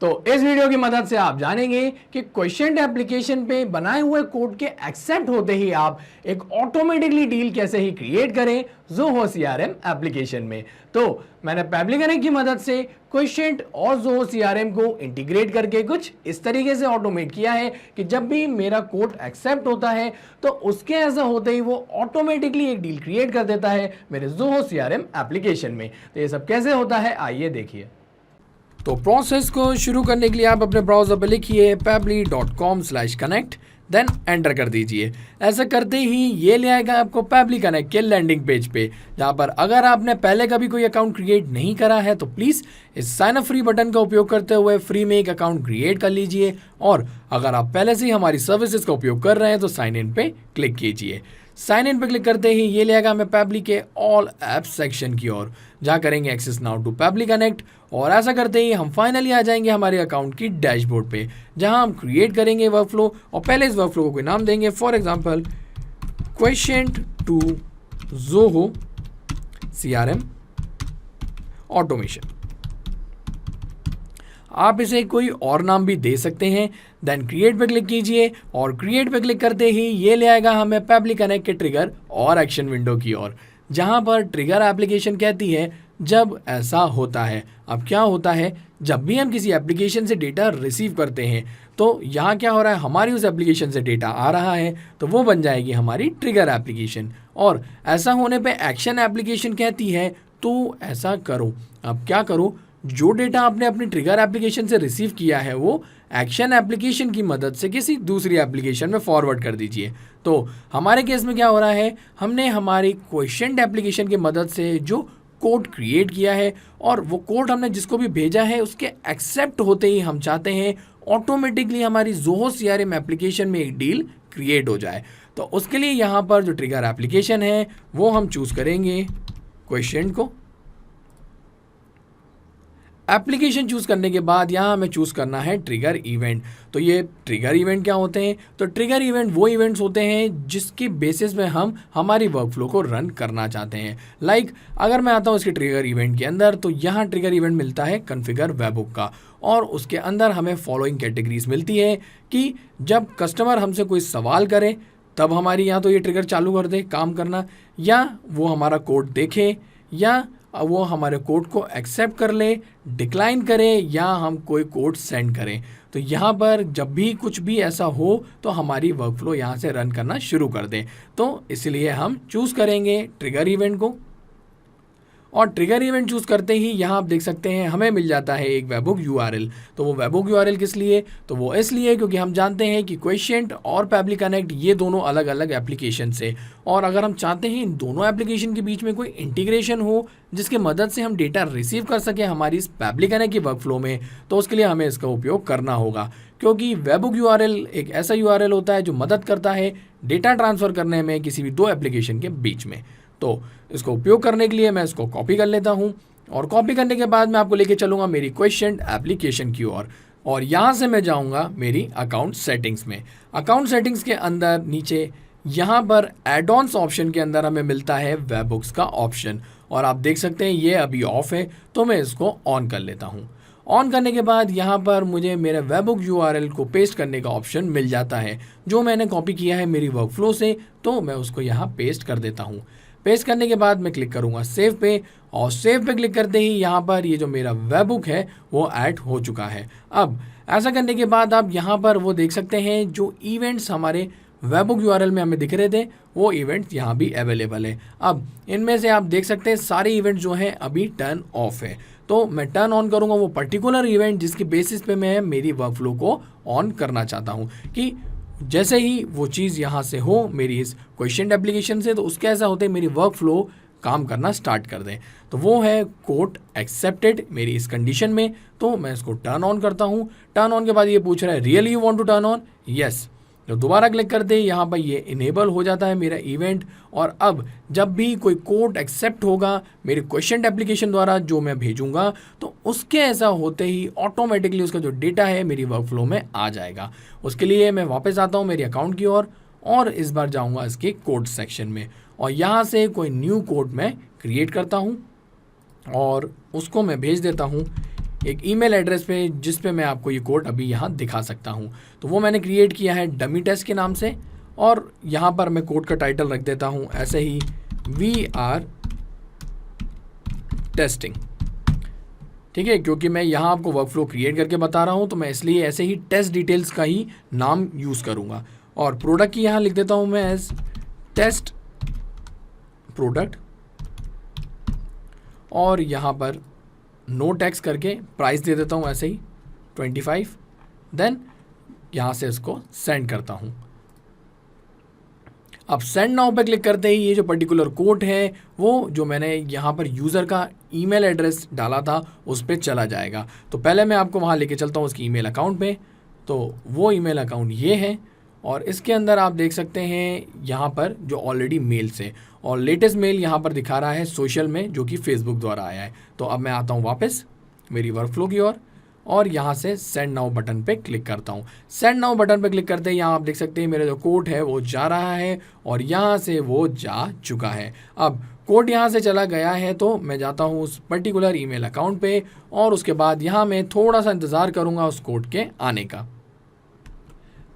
तो इस वीडियो की मदद से आप जानेंगे कि क्वेश्चन एप्लीकेशन पे बनाए हुए कोड के एक्सेप्ट होते ही आप एक ऑटोमेटिकली डील कैसे ही क्रिएट करें ज़ोहो सीआरएम एप्लीकेशन में। तो मैंने पैबली कनेक्ट की मदद से क्वेश्चन और ज़ोहो सीआरएम को इंटीग्रेट करके कुछ इस तरीके से ऑटोमेट किया है कि जब भी मेरा कोड एक्सेप्ट होता है तो उसके ऐसा होते ही वो ऑटोमेटिकली एक डील क्रिएट कर देता है मेरे ज़ोहो सीआरएम एप्लीकेशन में। तो ये सब कैसे होता है आइए देखिए। तो प्रोसेस को शुरू करने के लिए आप अपने ब्राउज़र पर लिखिए pabbly.com/connect, देन एंटर कर दीजिए। ऐसा करते ही ये ले आएगा आपको पैबली कनेक्ट के लैंडिंग पेज पे, जहाँ पर अगर आपने पहले कभी कोई अकाउंट क्रिएट नहीं करा है तो प्लीज़ इस साइन अप फ्री बटन का उपयोग करते हुए फ्री में एक अकाउंट क्रिएट कर लीजिए, और अगर आप पहले से ही हमारी सर्विसेज का उपयोग कर रहे हैं तो साइन इन पे क्लिक कीजिए। साइन इन पे क्लिक करते ही ये ले आएगा हमें पैबली के ऑल एप्स सेक्शन की ओर, जहाँ करेंगे access now to Pabbly connect, और ऐसा करते ही हम फाइनली आ जाएंगे हमारे अकाउंट की डैशबोर्ड पे, जहां हम क्रिएट करेंगे वर्कफ्लो, और पहले इस वर्कफ्लो को कोई नाम देंगे, for example question to Zoho CRM automation. आप इसे कोई और नाम भी दे सकते हैं। देन क्रिएट पे क्लिक कीजिए, और क्रिएट पे क्लिक करते ही ये ले आएगा हमें पैबली कनेक्ट के ट्रिगर और एक्शन विंडो की ओर, जहां पर ट्रिगर एप्लीकेशन कहती है जब ऐसा होता है। अब क्या होता है, जब भी हम किसी एप्लीकेशन से डेटा रिसीव करते हैं तो यहाँ क्या हो रहा है, हमारी उस एप्लीकेशन से डेटा आ रहा है तो वो बन जाएगी हमारी ट्रिगर एप्लीकेशन, और ऐसा होने पे एक्शन एप्लीकेशन कहती है तो ऐसा करो। अब क्या करो, जो डेटा आपने अपनी ट्रिगर एप्लीकेशन से रिसीव किया है वो एक्शन एप्लीकेशन की मदद से किसी दूसरी एप्लीकेशन में फॉरवर्ड कर दीजिए। तो हमारे केस में क्या हो रहा है, हमने हमारी क्वेश्चन एप्लीकेशन की मदद से जो कोड क्रिएट किया है, और वो कोड हमने जिसको भी भेजा है उसके एक्सेप्ट होते ही हम चाहते हैं ऑटोमेटिकली हमारी ज़ोहो सीआरएम एप्लीकेशन में एक डील क्रिएट हो जाए। तो उसके लिए यहाँ पर जो ट्रिगर एप्लीकेशन है वो हम चूज़ करेंगे क्वेश्चन को। एप्लीकेशन चूज़ करने के बाद यहाँ हमें चूज़ करना है ट्रिगर इवेंट। तो ये ट्रिगर इवेंट क्या होते हैं, तो ट्रिगर इवेंट वो इवेंट्स होते हैं जिसके बेसिस में हम हमारी वर्कफ्लो को रन करना चाहते हैं। लाइक अगर मैं आता हूँ इसके ट्रिगर इवेंट के अंदर, तो यहाँ ट्रिगर इवेंट मिलता है कॉन्फ़िगर वेबहुक का, और उसके अंदर हमें फॉलोइंग कैटेगरीज मिलती है कि जब कस्टमर हमसे कोई सवाल करे तब हमारी यहाँ तो ये ट्रिगर चालू कर दे काम करना, या वो हमारा कोड देखे, या वो हमारे कोड को एक्सेप्ट कर ले, डिक्लाइन करें, या हम कोई कोड सेंड करें। तो यहाँ पर जब भी कुछ भी ऐसा हो तो हमारी वर्कफ्लो यहाँ से रन करना शुरू कर दें। तो इसलिए हम चूज़ करेंगे ट्रिगर इवेंट को, और ट्रिगर इवेंट चूज़ करते ही यहाँ आप देख सकते हैं हमें मिल जाता है एक वेबहुक यूआरएल। तो वो वेबहुक यूआरएल किस लिए, तो वो इसलिए क्योंकि हम जानते हैं कि क्वेश्चन और पैबली कनेक्ट ये दोनों अलग अलग एप्लीकेशन से, और अगर हम चाहते हैं इन दोनों एप्लीकेशन के बीच में कोई इंटीग्रेशन हो जिसकी मदद से हम डेटा रिसीव कर सकें हमारी इस पैबली कनेक्ट की वर्कफ्लो में, तो उसके लिए हमें इसका उपयोग करना होगा। क्योंकि वेबहुक यूआरएल एक ऐसा यूआरएल होता है जो मदद करता है डेटा ट्रांसफ़र करने में किसी भी दो एप्लीकेशन के बीच में। तो इसको उपयोग करने के लिए मैं इसको कॉपी कर लेता हूँ, और कॉपी करने के बाद मैं आपको लेके चलूँगा मेरी क्वेश्चन एप्लीकेशन की ओर, और यहाँ से मैं जाऊँगा मेरी अकाउंट सेटिंग्स में। अकाउंट सेटिंग्स के अंदर नीचे यहाँ पर एड ऑन्स ऑप्शन के अंदर हमें मिलता है वेबहुक्स का ऑप्शन, और आप देख सकते हैं ये अभी ऑफ है तो मैं इसको ऑन कर लेता हूँ। ऑन करने के बाद यहाँ पर मुझे मेरे वेबहुक यूआरएल को पेस्ट करने का ऑप्शन मिल जाता है जो मैंने कॉपी किया है मेरी वर्कफ्लो से, तो मैं उसको यहाँ पेस्ट कर देता हूँ। पेस्ट करने के बाद मैं क्लिक करूँगा सेव पे, और सेव पे क्लिक करते ही यहाँ पर ये जो मेरा वेबहुक है वो ऐड हो चुका है। अब ऐसा करने के बाद आप यहाँ पर वो देख सकते हैं जो इवेंट्स हमारे वेबहुक यूआरएल में हमें दिख रहे थे वो इवेंट्स यहाँ भी अवेलेबल है। अब इनमें से आप देख सकते हैं सारे इवेंट्स जो हैं अभी टर्न ऑफ है, तो मैं टर्न ऑन करूँगा वो पर्टिकुलर इवेंट जिसके बेसिस पे मैं मेरी वर्कफ्लो को ऑन करना चाहता हूँ, कि जैसे ही वो चीज़ यहाँ से हो मेरी इस क्वेश्चन एप्लीकेशन से, तो उसके ऐसा होते ही मेरी वर्कफ्लो काम करना स्टार्ट कर दें। तो वो है कोड एक्सेप्टेड मेरी इस कंडीशन में, तो मैं इसको टर्न ऑन करता हूँ। टर्न ऑन के बाद ये पूछ रहा है really you want to turn on, yes. तो दोबारा क्लिक करते ही यहाँ पर ये इनेबल हो जाता है मेरा इवेंट, और अब जब भी कोई कोड एक्सेप्ट होगा मेरे क्वेश्चन एप्लीकेशन द्वारा जो मैं भेजूंगा, तो उसके ऐसा होते ही ऑटोमेटिकली उसका जो डेटा है मेरी वर्कफ्लो में आ जाएगा। उसके लिए मैं वापस आता हूँ मेरे अकाउंट की ओर, और इस बार जाऊँगा इसके कोड सेक्शन में, और यहाँ से कोई न्यू कोड मैं क्रिएट करता हूँ और उसको मैं भेज देता हूँ एक ईमेल एड्रेस पे जिस पे मैं आपको ये कोड अभी यहाँ दिखा सकता हूँ। तो वो मैंने क्रिएट किया है डमी टेस्ट के नाम से, और यहाँ पर मैं कोड का टाइटल रख देता हूँ ऐसे ही, वी आर टेस्टिंग। ठीक है, क्योंकि मैं यहाँ आपको वर्कफ्लो क्रिएट करके बता रहा हूँ तो मैं इसलिए ऐसे ही टेस्ट डिटेल्स का ही नाम यूज़ करूँगा। और प्रोडक्ट की यहाँ लिख देता हूँ मैं एज टेस्ट प्रोडक्ट, और यहाँ पर नो टैक्स करके प्राइस दे देता हूँ ऐसे ही 25। देन यहाँ से इसको सेंड करता हूँ। अब सेंड नाउ पे क्लिक करते ही ये जो पर्टिकुलर कोड है वो जो मैंने यहाँ पर यूज़र का ईमेल एड्रेस डाला था उस पर चला जाएगा। तो पहले मैं आपको वहाँ लेके चलता हूँ उसकी ईमेल अकाउंट पे। तो वो ईमेल अकाउंट ये है, और इसके अंदर आप देख सकते हैं यहाँ पर जो ऑलरेडी मेल्स है, और लेटेस्ट मेल यहाँ पर दिखा रहा है सोशल में जो कि फेसबुक द्वारा आया है। तो अब मैं आता हूँ वापस मेरी वर्कफ्लो की ओर, और यहाँ से सेंड नाउ बटन पे क्लिक करता हूँ। सेंड नाउ बटन पे क्लिक करते ही यहाँ आप देख सकते हैं मेरा जो कोड है वो जा रहा है, और यहाँ से वो जा चुका है। अब कोड यहाँ से चला गया है तो मैं जाता हूँ उस पर्टिकुलर ईमेल अकाउंट पे, और उसके बाद यहाँ मैं थोड़ा सा इंतज़ार करूँगा उस कोड के आने का।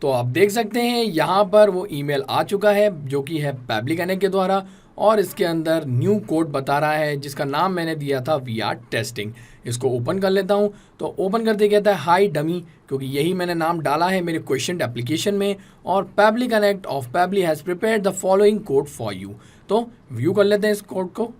तो आप देख सकते हैं यहाँ पर वो ईमेल आ चुका है जो कि है पब्लिक कनेक्ट के द्वारा, और इसके अंदर न्यू कोड बता रहा है जिसका नाम मैंने दिया था वी आर टेस्टिंग। इसको ओपन कर लेता हूँ। तो ओपन करते कहता है हाई डमी, क्योंकि यही मैंने नाम डाला है मेरे क्वेश्चन एप्लीकेशन में, और public connect of public has prepared the following code for you. तो व्यू कर लेते हैं इस कोड को।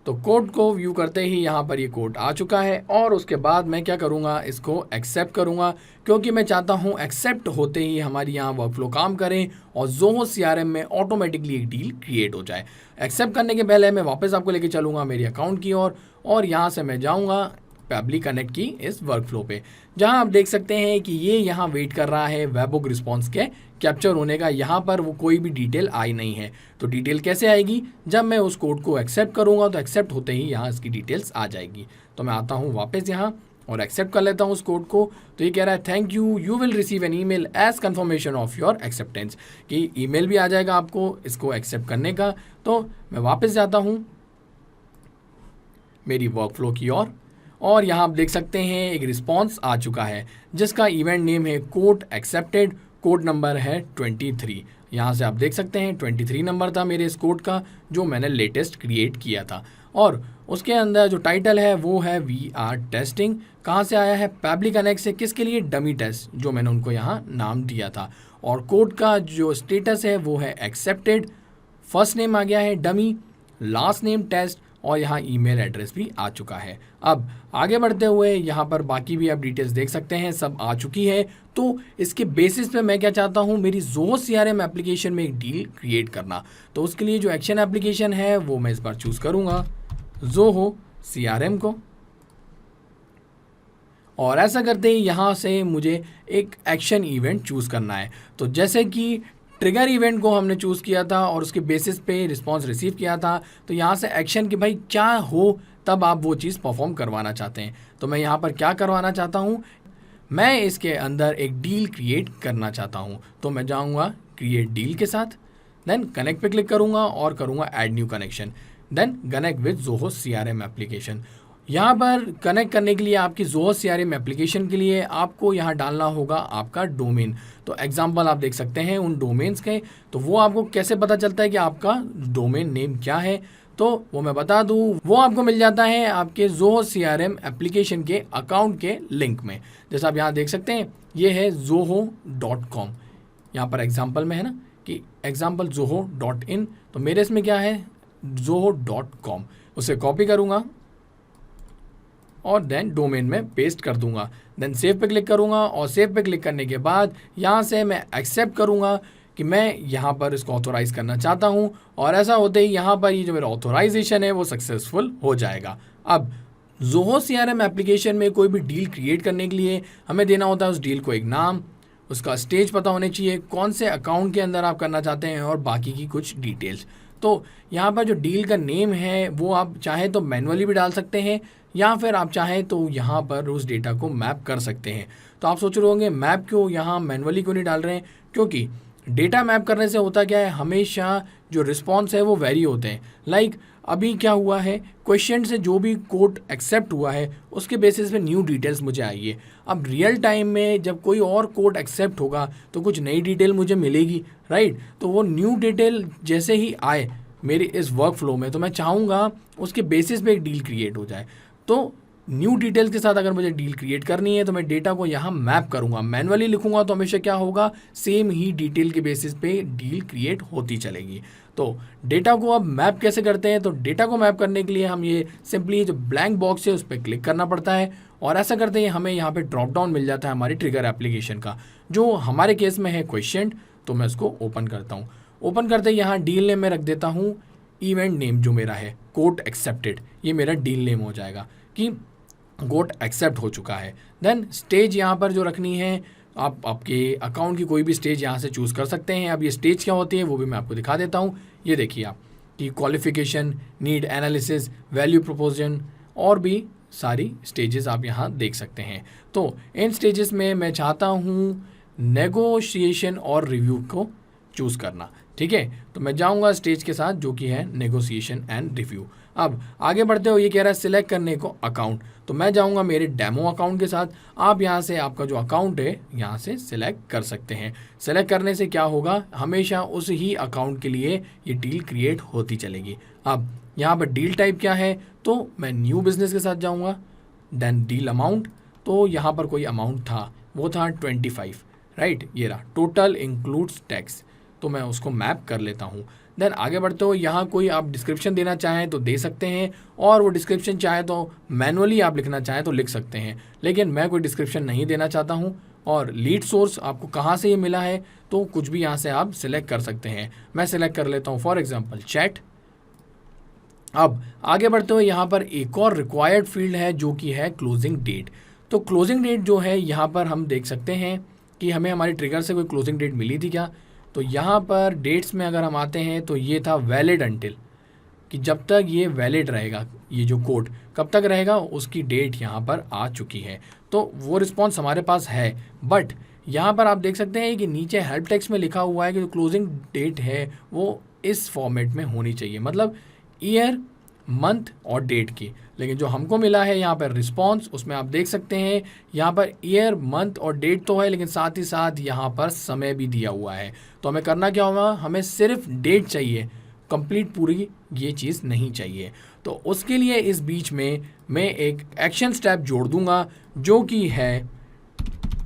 तो कोड को व्यू करते ही यहाँ पर ये कोड आ चुका है, और उसके बाद मैं क्या करूँगा, इसको एक्सेप्ट करूँगा, क्योंकि मैं चाहता हूँ एक्सेप्ट होते ही हमारी यहाँ वर्कफ्लो काम करें और ज़ोहो सीआरएम में ऑटोमेटिकली एक डील क्रिएट हो जाए। एक्सेप्ट करने के पहले मैं वापस आपको लेके चलूँगा मेरी अकाउंट की ओर, और यहाँ से मैं जाऊँगा पब्लिक कनेक्ट की इस वर्कफ्लो पे, जहां आप देख सकते हैं कि ये यहाँ वेट कर रहा है वेबहुक रिस्पॉन्स के कैप्चर होने का। यहाँ पर वो कोई भी डिटेल आई नहीं है। तो डिटेल कैसे आएगी, जब मैं उस कोड को एक्सेप्ट करूँगा तो एक्सेप्ट होते ही यहाँ इसकी डिटेल्स आ जाएगी। तो मैं आता हूँ वापस यहाँ और एक्सेप्ट कर लेता हूँ उस कोड को। तो ये कह रहा है thank you, you will receive an email as confirmation of your acceptance, कि ईमेल भी आ जाएगा आपको इसको एक्सेप्ट करने का। तो मैं वापस जाता हूँ मेरी वर्कफ्लो की ओर, और यहाँ आप देख सकते हैं एक रिस्पॉन्स आ चुका है जिसका इवेंट नेम है कोड एक्सेप्टेड, कोड नंबर है 23। यहाँ से आप देख सकते हैं 23 नंबर था मेरे इस कोड का जो मैंने लेटेस्ट क्रिएट किया था, और उसके अंदर जो टाइटल है वो है वी आर टेस्टिंग। कहाँ से आया है, पब्लिक कनेक्ट से। किसके लिए, डमी टेस्ट, जो मैंने उनको यहाँ नाम दिया था। और कोड का जो स्टेटस है वो है एक्सेप्टेड, फर्स्ट नेम आ गया है डमी, लास्ट नेम टेस्ट, और यहाँ ईमेल एड्रेस भी आ चुका है। अब आगे बढ़ते हुए यहाँ पर बाकी भी आप डिटेल्स देख सकते हैं, सब आ चुकी है। तो इसके बेसिस पे मैं क्या चाहता हूँ, मेरी ज़ोहो सीआरएम एप्लीकेशन में एक डील क्रिएट करना। तो उसके लिए जो एक्शन एप्लीकेशन है वो मैं इस बार चूज़ करूँगा ज़ोहो सीआरएम को, और ऐसा करते ही यहाँ से मुझे एक एक्शन इवेंट चूज़ करना है। तो जैसे कि ट्रिगर इवेंट को हमने चूज़ किया था और उसके बेसिस पे रिस्पांस रिसीव किया था, तो यहाँ से एक्शन कि भाई क्या हो तब आप वो चीज़ परफॉर्म करवाना चाहते हैं। तो मैं यहाँ पर क्या करवाना चाहता हूँ, मैं इसके अंदर एक डील क्रिएट करना चाहता हूँ। तो मैं जाऊँगा क्रिएट डील के साथ, देन कनेक्ट पे क्लिक करूँगा और करूँगा add new connection, then connect with Zoho CRM application. यहाँ पर कनेक्ट करने के लिए आपकी ज़ोहो सीआरएम एप्लीकेशन के लिए आपको यहाँ डालना होगा आपका डोमेन। तो एग्जांपल आप देख सकते हैं उन डोमेन्स के। तो वो आपको कैसे पता चलता है कि आपका डोमेन नेम क्या है, तो वो मैं बता दूँ, वो आपको मिल जाता है आपके ज़ोहो सीआरएम एप्लीकेशन के अकाउंट के लिंक में। जैसा आप यहाँ देख सकते हैं ये है zoho.com, यहाँ पर एग्जाम्पल में है ना कि एग्जाम्पल zoho.in, तो मेरे इसमें क्या है zoho.com। उसे कॉपी करूँगा और देन डोमेन में पेस्ट कर दूंगा, देन सेव पे क्लिक करूंगा, और सेव पे क्लिक करने के बाद यहाँ से मैं एक्सेप्ट करूंगा कि मैं यहाँ पर इसको ऑथोराइज़ करना चाहता हूँ, और ऐसा होते ही यहाँ पर ये जो मेरा ऑथोराइजेशन है वो सक्सेसफुल हो जाएगा। अब ज़ोहो सीआरएम एप्लीकेशन में कोई भी डील क्रिएट करने के लिए हमें देना होता है उस डील को एक नाम, उसका स्टेज पता होने चाहिए, कौन से अकाउंट के अंदर आप करना चाहते हैं, और बाकी की कुछ डिटेल्स। तो यहाँ पर जो डील का नेम है वो आप चाहे तो मैनुअली भी डाल सकते हैं, या फिर आप चाहें तो यहाँ पर उस डेटा को मैप कर सकते हैं। तो आप सोच रहे होंगे मैप क्यों, यहाँ मैनुअली क्यों नहीं डाल रहे हैं, क्योंकि डेटा मैप करने से होता क्या है, हमेशा जो रिस्पॉन्स है वो वेरी होते हैं। लाइक अभी क्या हुआ है, क्वेश्चन से जो भी कोड एक्सेप्ट हुआ है उसके बेसिस पे न्यू डिटेल्स मुझे आई है। अब रियल टाइम में जब कोई और कोड एक्सेप्ट होगा तो कुछ नई डिटेल मुझे मिलेगी, राइट। तो वो न्यू डिटेल जैसे ही आए मेरे इस वर्क फ्लो में, तो मैं चाहूँगा उसके बेसिस पे एक डील क्रिएट हो जाए। तो न्यू डिटेल्स के साथ अगर मुझे डील क्रिएट करनी है तो मैं डेटा को यहाँ मैप करूँगा, मैनुअली लिखूँगा तो हमेशा क्या होगा, सेम ही डिटेल के बेसिस पे डील क्रिएट होती चलेगी। तो डेटा को अब मैप कैसे करते हैं, तो डेटा को मैप करने के लिए हम ये सिंपली जो ब्लैंक बॉक्स है उस पर क्लिक करना पड़ता है, और ऐसा करते ही हमें यहाँ पे ड्रॉप डाउन मिल जाता है हमारी ट्रिगर एप्लीकेशन का, जो हमारे केस में है क्वेश्चन। तो मैं इसको ओपन करता हूँ। ओपन करते ही यहाँ डील नेम में रख देता हूँ इवेंट नेम जो मेरा है कोड एक्सेप्टेड, ये मेरा डील नेम हो जाएगा कि कोड एक्सेप्ट हो चुका है। देन स्टेज यहाँ पर जो रखनी है, आप आपके अकाउंट की कोई भी स्टेज यहाँ से चूज़ कर सकते हैं। अब ये स्टेज क्या होती है वो भी मैं आपको दिखा देता हूँ। ये देखिए आप कि क्वालिफिकेशन, नीड एनालिसिस, वैल्यू प्रोपोजन और भी सारी स्टेजेस आप यहाँ देख सकते हैं। तो इन स्टेजेस में मैं चाहता हूँ नेगोशिएशन और रिव्यू को चूज़ करना, ठीक है। तो मैं जाऊँगा स्टेज के साथ जो कि है नेगोशिएशन एंड रिव्यू। अब आगे बढ़ते हो, ये कह रहा है सिलेक्ट करने को अकाउंट, तो मैं जाऊंगा मेरे डेमो अकाउंट के साथ। आप यहाँ से आपका जो अकाउंट है यहाँ से सिलेक्ट कर सकते हैं। सिलेक्ट करने से क्या होगा, हमेशा उस ही अकाउंट के लिए ये डील क्रिएट होती चलेगी। अब यहाँ पर डील टाइप क्या है, तो मैं न्यू बिजनेस के साथ जाऊँगा। देन डील अमाउंट, तो यहाँ पर कोई अमाउंट था, वो था 25, राइट। ये रहा टोटल इंक्लूड्स टैक्स, तो मैं उसको मैप कर लेता हूँ। देन आगे बढ़ते हो, यहाँ कोई आप डिस्क्रिप्शन देना चाहें तो दे सकते हैं, और वो डिस्क्रिप्शन चाहे तो मैनुअली आप लिखना चाहें तो लिख सकते हैं, लेकिन मैं कोई डिस्क्रिप्शन नहीं देना चाहता हूँ। और लीड सोर्स आपको कहाँ से ये मिला है, तो कुछ भी यहाँ से आप सिलेक्ट कर सकते हैं। मैं सिलेक्ट कर लेता हूँ फॉर एग्जाम्पल चैट। अब आगे बढ़ते हुए यहाँ पर एक और रिक्वायर्ड फील्ड है जो कि है क्लोजिंग डेट। तो क्लोजिंग डेट जो है यहाँ पर हम देख सकते हैं कि हमें हमारी ट्रिगर से कोई क्लोजिंग डेट मिली थी क्या। तो यहाँ पर डेट्स में अगर हम आते हैं तो ये था वैलिड अंटिल, कि जब तक ये वैलिड रहेगा, ये जो कोड कब तक रहेगा उसकी डेट यहाँ पर आ चुकी है। तो वो रिस्पॉन्स हमारे पास है, बट यहाँ पर आप देख सकते हैं कि नीचे हेल्प टेक्स्ट में लिखा हुआ है कि जो क्लोजिंग डेट है वो इस फॉर्मेट में होनी चाहिए, मतलब ईयर, मंथ और डेट की। लेकिन जो हमको मिला है यहाँ पर रिस्पॉन्स, उसमें आप देख सकते हैं यहाँ पर ईयर, मंथ और डेट तो है, लेकिन साथ ही साथ यहाँ पर समय भी दिया हुआ है। तो हमें करना क्या होगा, हमें सिर्फ डेट चाहिए, कंप्लीट पूरी ये चीज़ नहीं चाहिए। तो उसके लिए इस बीच में मैं एक एक्शन स्टेप जोड़ दूंगा जो कि है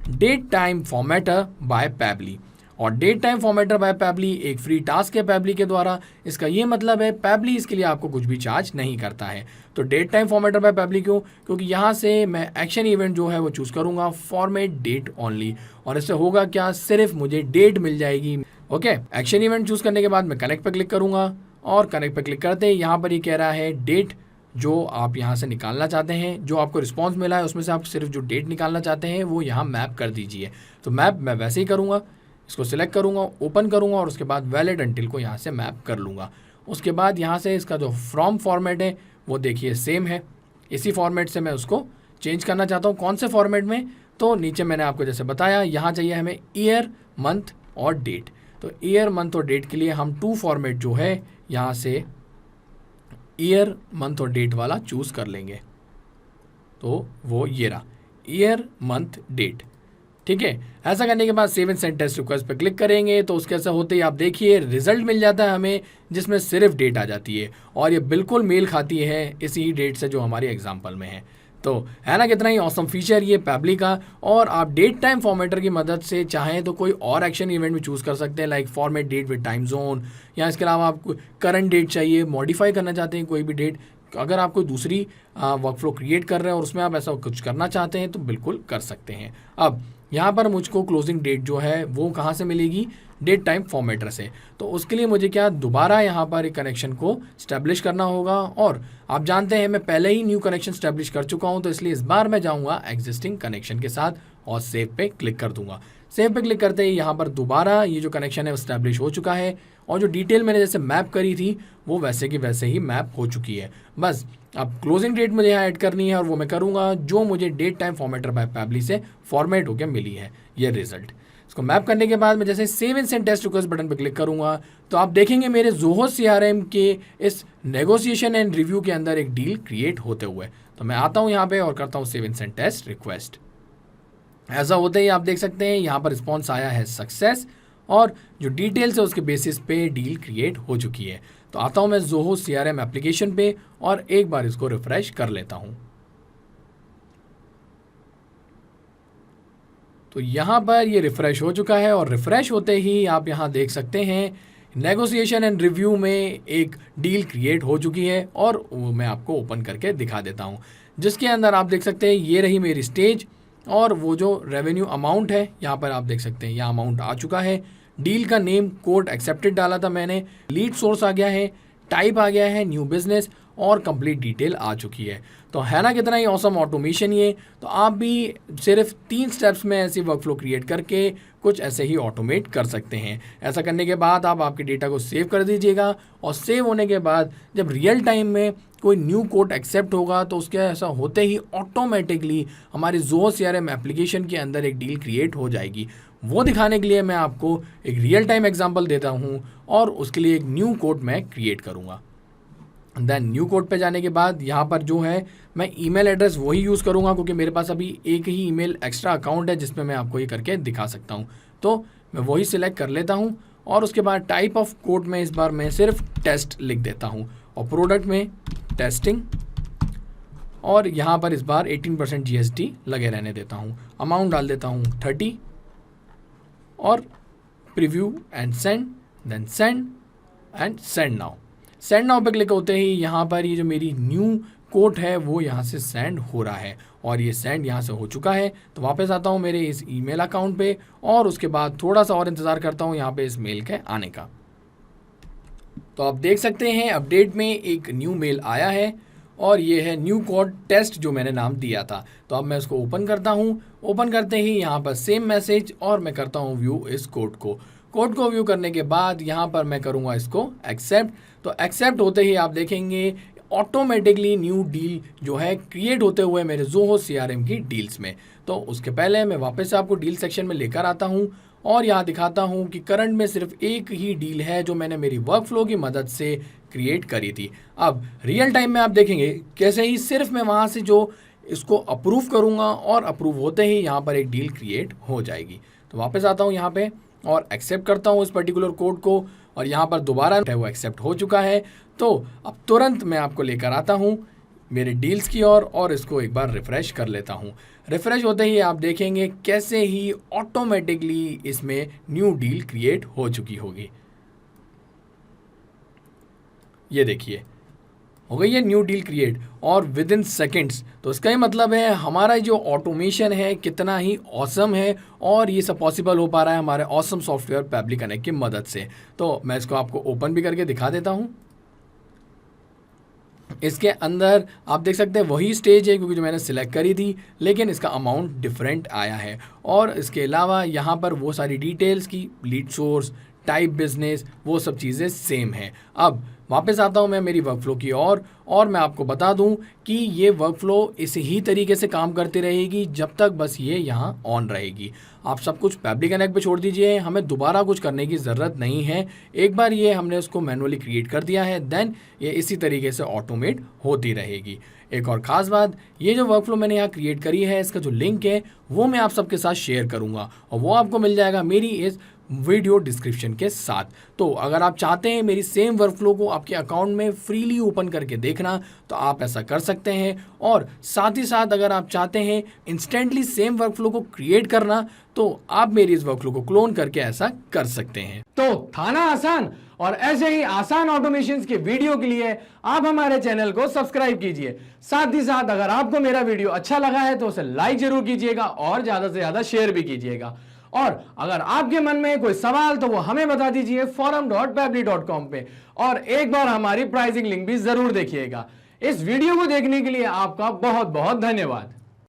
date time formatter by Pabbly. और date time formatter by Pabbly एक फ्री टास्क है पैबली के द्वारा। इसका ये मतलब है पैबली इसके लिए आपको कुछ भी चार्ज नहीं करता है। तो date time formatter by Pabbly क्यों, क्योंकि यहाँ से मैं एक्शन इवेंट जो है वो चूज़ करूँगा फॉर्मेट डेट ओनली, और इससे होगा क्या, सिर्फ मुझे डेट मिल जाएगी। ओके, एक्शन इवेंट चूज़ करने के बाद मैं कनेक्ट पर क्लिक करूँगा, और कनेक्ट पर क्लिक करते ही यहाँ पर ये कह रहा है डेट जो आप यहाँ से निकालना चाहते हैं, जो आपको रिस्पॉन्स मिला है उसमें से आप सिर्फ जो डेट निकालना चाहते हैं वो यहाँ मैप कर दीजिए। तो मैप मैं वैसे ही करूँगा, इसको सिलेक्ट करूँगा, ओपन करूँगा और उसके बाद वैलिड अंटिल को यहाँ से मैप कर लूँगा। उसके बाद यहाँ से इसका जो फ्रॉम फॉर्मेट है वो देखिए सेम है, इसी फॉर्मेट से मैं उसको चेंज करना चाहता हूँ। कौन से फॉर्मेट में, तो नीचे मैंने आपको जैसे बताया यहाँ चाहिए हमें ईयर, मंथ और डेट। तो ईयर, मंथ और डेट के लिए हम 2 फॉर्मेट जो है यहाँ से ईयर, मंथ और डेट वाला चूज़ कर लेंगे। तो वो ये रहा ईयर, मंथ, डेट, ठीक है। ऐसा करने के बाद save and send test request पर क्लिक करेंगे तो उसके ऐसा होते ही आप देखिए रिजल्ट मिल जाता है हमें, जिसमें सिर्फ डेट आ जाती है, और ये बिल्कुल मेल खाती है इसी डेट से जो हमारी एग्जाम्पल में है। तो है ना कितना ही ऑसम फीचर ये पैबली का। और आप डेट टाइम फॉर्मेटर की मदद से चाहें तो कोई और एक्शन इवेंट भी चूज़ कर सकते हैं, like format date with time zone, या इसके अलावा आपको करंट डेट चाहिए, मॉडिफाई करना चाहते हैं कोई भी डेट, अगर आप कोई दूसरी वर्कफ्लो क्रिएट कर रहे हैं और उसमें आप ऐसा कुछ करना चाहते हैं तो बिल्कुल कर सकते हैं। अब यहाँ पर मुझको क्लोजिंग डेट जो है वो कहाँ से मिलेगी, डेट टाइम फॉर्मेटर से। तो उसके लिए मुझे क्या दोबारा यहाँ पर एक कनेक्शन को स्टैब्लिश करना होगा, और आप जानते हैं मैं पहले ही न्यू कनेक्शन स्टैब्लिश कर चुका हूँ, तो इसलिए इस बार मैं जाऊँगा एग्जिस्टिंग कनेक्शन के साथ और सेव पे क्लिक कर दूंगा। सेव पे क्लिक करते ही यहाँ पर दोबारा ये जो कनेक्शन है वो स्टैब्लिश हो चुका है, और जो डिटेल मैंने जैसे मैप करी थी वो वैसे की वैसे ही मैप हो चुकी है। बस अब क्लोजिंग डेट मुझे यहाँ ऐड करनी है, और वो मैं करूँगा जो मुझे date time formatter by Pabbly से फॉर्मेट होकर मिली है ये रिजल्ट। इसको मैप करने के बाद मैं जैसे save and send test request button पर क्लिक करूंगा तो आप देखेंगे मेरे ज़ोहो CRM के इस नेगोशिएशन एंड रिव्यू के अंदर एक डील क्रिएट होते हुए। तो मैं आता हूं यहाँ पे और करता हूं save and send test request. ऐसा होते ही आप देख सकते हैं यहाँ पर रिस्पॉन्स आया है सक्सेस, और जो डिटेल्स है उसके बेसिस पे डील क्रिएट हो चुकी है। तो आता हूं मैं ज़ोहो CRM एप्लीकेशन पे और एक बार इसको रिफ्रेश कर लेता हूं। तो यहाँ पर ये रिफ्रेश हो चुका है और रिफ्रेश होते ही आप यहाँ देख सकते हैं नेगोशिएशन एंड रिव्यू में एक डील क्रिएट हो चुकी है, और वो मैं आपको ओपन करके दिखा देता हूँ, जिसके अंदर आप देख सकते हैं ये रही मेरी स्टेज, और वो जो रेवेन्यू अमाउंट है यहाँ पर आप देख सकते हैं यह अमाउंट आ चुका है। डील का नेम कोड एक्सेप्टेड डाला था मैंने, लीड सोर्स आ गया है, टाइप आ गया है न्यू बिजनेस, और कंप्लीट डिटेल आ चुकी है। तो है ना कितना ही ऑसम ऑटोमेशन ये। तो आप भी सिर्फ 3 स्टेप्स में ऐसी वर्कफ्लो क्रिएट करके कुछ ऐसे ही ऑटोमेट कर सकते हैं। ऐसा करने के बाद आप आपके डेटा को सेव कर दीजिएगा, और सेव होने के बाद जब रियल टाइम में कोई न्यू कोड एक्सेप्ट होगा तो उसके ऐसा होते ही ऑटोमेटिकली हमारी ज़ोहो CRM एप्लीकेशन के अंदर एक डील क्रिएट हो जाएगी। वो दिखाने के लिए मैं आपको एक रियल टाइम एग्जांपल देता हूँ, और उसके लिए एक न्यू कोड मैं क्रिएट करूँगा। देन न्यू कोड पे जाने के बाद यहाँ पर जो है मैं ईमेल एड्रेस वही यूज़ करूँगा, क्योंकि मेरे पास अभी एक ही ईमेल एक्स्ट्रा अकाउंट है जिसमें मैं आपको ये करके दिखा सकता हूँ। तो मैं वही सिलेक्ट कर लेता हूँ, और उसके बाद टाइप ऑफ कोड में इस बार मैं सिर्फ टेस्ट लिख देता हूँ, और प्रोडक्ट में टेस्टिंग, और यहाँ पर इस बार 18% GST लगे रहने देता हूँ। अमाउंट डाल देता हूँ 30, और preview and send, then send and send now. Send now पे क्लिक होते ही यहाँ पर ये जो मेरी न्यू कोड है वो यहाँ से सेंड हो रहा है, और ये सेंड यहाँ से हो चुका है। तो वापस आता हूँ मेरे इस ईमेल अकाउंट पे, और उसके बाद थोड़ा सा और इंतज़ार करता हूँ यहाँ पे इस मेल के आने का। तो आप देख सकते हैं अपडेट में एक न्यू मेल आया है, और ये है न्यू कोड टेस्ट जो मैंने नाम दिया था। तो अब मैं इसको ओपन करता हूँ। ओपन करते ही यहाँ पर सेम मैसेज, और मैं करता हूँ व्यू इस कोड को व्यू करने के बाद यहाँ पर मैं करूँगा इसको एक्सेप्ट। तो एक्सेप्ट होते ही आप देखेंगे ऑटोमेटिकली न्यू डील जो है क्रिएट होते हुए मेरे ज़ोहो CRM की डील्स में। तो उसके पहले मैं वापस से आपको डील सेक्शन में लेकर आता हूँ, और यहाँ दिखाता हूँ कि करंट में सिर्फ एक ही डील है जो मैंने मेरी वर्कफ्लो की मदद से क्रिएट करी थी। अब रियल टाइम में आप देखेंगे कैसे ही सिर्फ मैं वहाँ से जो इसको अप्रूव करूँगा, और अप्रूव होते ही यहाँ पर एक डील क्रिएट हो जाएगी। तो वापस आता हूँ यहाँ पे और एक्सेप्ट करता हूँ इस पर्टिकुलर कोड को, और यहाँ पर दोबारा है वो एक्सेप्ट हो चुका है। तो अब तुरंत मैं आपको लेकर आता हूँ मेरे डील्स की ओर, और इसको एक बार रिफ्रेश कर लेता हूँ। रिफ्रेश होते ही आप देखेंगे कैसे ही ऑटोमेटिकली इसमें न्यू डील क्रिएट हो चुकी होगी। ये देखिए हो गई है न्यू डील क्रिएट, और विद इन सेकेंड्स। तो इसका ही मतलब है हमारा जो ऑटोमेशन है कितना ही ऑसम है, और ये सब पॉसिबल हो पा रहा है हमारे ऑसम सॉफ्टवेयर पैबली कनेक्ट की मदद से। तो मैं इसको आपको ओपन भी करके दिखा देता हूँ। इसके अंदर आप देख सकते हैं वही स्टेज है क्योंकि जो मैंने सिलेक्ट करी थी, लेकिन इसका अमाउंट डिफरेंट आया है। और इसके अलावा यहाँ पर वो सारी डिटेल्स की लीड सोर्स, टाइप बिजनेस, वो सब चीज़ें सेम हैं। अब वापस आता हूँ मैं मेरी वर्कफ्लो की ओर, और मैं आपको बता दूँ कि ये वर्कफ्लो इसी ही तरीके से काम करती रहेगी जब तक बस ये यहाँ ऑन रहेगी। आप सब कुछ पैबली कनेक्ट पे छोड़ दीजिए, हमें दोबारा कुछ करने की ज़रूरत नहीं है। एक बार ये हमने उसको मैनुअली क्रिएट कर दिया है, देन ये इसी तरीके से ऑटोमेट होती रहेगी। एक और ख़ास बात, ये जो वर्कफ्लो मैंने यहाँ क्रिएट करी है इसका जो लिंक है वो मैं आप सबके साथ शेयर करूँगा, और वो आपको मिल जाएगा मेरी इस वीडियो डिस्क्रिप्शन के साथ। तो अगर आप चाहते हैं मेरी सेम वर्कफ्लो को आपके अकाउंट में फ्रीली ओपन करके देखना तो आप ऐसा कर सकते हैं, और साथ ही साथ अगर आप चाहते हैं इंस्टेंटली सेम वर्कफ्लो को क्रिएट करना तो आप मेरी इस वर्कफ्लो को क्लोन करके ऐसा कर सकते हैं। तो था ना आसान, और ऐसे ही आसान ऑटोमेशंस के वीडियो के लिए आप हमारे चैनल को सब्सक्राइब कीजिए। साथ ही साथ अगर आपको मेरा वीडियो अच्छा लगा है तो उसे लाइक जरूर कीजिएगा, और ज्यादा से ज्यादा शेयर भी कीजिएगा। और अगर आपके मन में कोई सवाल तो वो हमें बता दीजिए forum.pabbly.com पे, और एक बार हमारी प्राइसिंग लिंक भी जरूर देखिएगा। इस वीडियो को देखने के लिए आपका बहुत बहुत धन्यवाद।